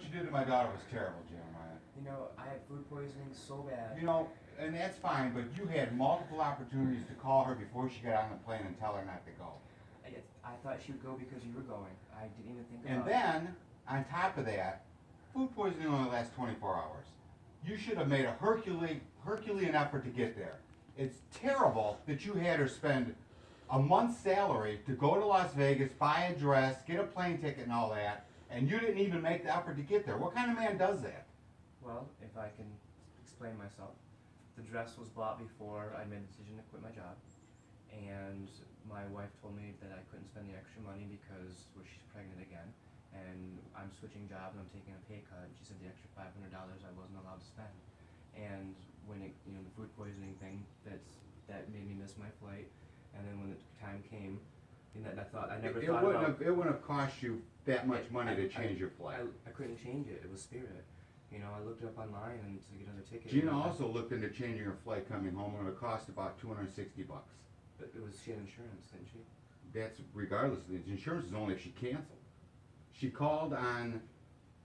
you did to my daughter was terrible, Jeremiah. You know, I had food poisoning so bad. You know, and that's fine, but you had multiple opportunities to call her before she got on the plane and tell her not to go. I thought she would go because you were going. I didn't even think And about it. then, on top of that, food poisoning only lasts 24 hours. You should have made a Herculean effort to get there. It's terrible that you had her spend a month's salary to go to Las Vegas, buy a dress, get a plane ticket and all that, and you didn't even make the effort to get there. What kind of man does that? Well, if I can explain myself, the dress was bought before I made the decision to quit my job, and my wife told me that I couldn't spend the extra money because she's pregnant again, and I'm switching jobs and I'm taking a pay cut. She said the extra $500 I wasn't allowed to spend, and when it, the food poisoning thing, that made me miss my flight, and then when the time came, I thought I never thought about it wouldn't have cost you that much money to change your flight. I couldn't change it. It was Spirit. I looked it up online and to get another ticket. Gina also looked into changing her flight coming home, and it cost about $260. But she had insurance, didn't she? That's regardless. The insurance is only if she canceled. She called on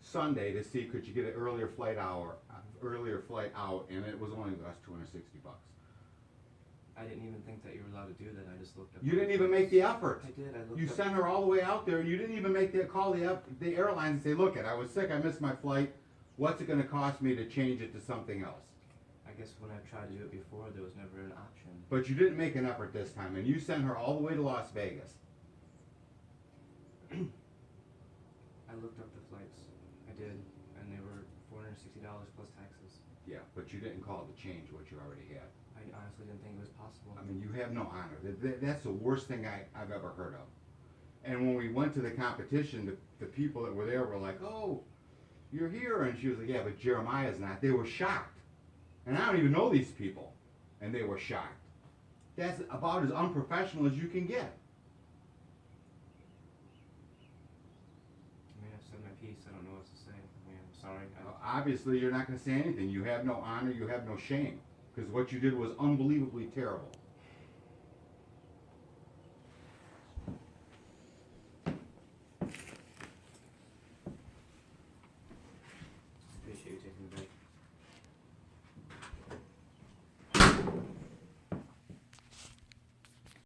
Sunday to see could you get an earlier flight out, and it was only cost $260. I didn't even think that you were allowed to do that. I just looked up. You didn't even make the effort. I did. I looked. You up. sent her all the way out there, and you didn't even make the call the airline and say, "Look, I was sick. I missed my flight. What's it going to cost me to change it to something else?" I guess when I tried to do it before, there was never an option. But you didn't make an effort this time, and you sent her all the way to Las Vegas. I looked up the flights. I did, and they were $460 plus taxes. Yeah, but you didn't call to change what you already had. I honestly didn't think it was possible. I mean, you have no honor. That's the worst thing I've ever heard of. And when we went to the competition, the people that were there were like, "Oh, you're here," and she was like, "Yeah, but Jeremiah's not." They were shocked. And I don't even know these people, and they were shocked. That's about as unprofessional as you can get. I mean, I've said my piece. I don't know what to say. I mean, I'm sorry. Obviously, you're not going to say anything. You have no honor. You have no shame. Because what you did was unbelievably terrible.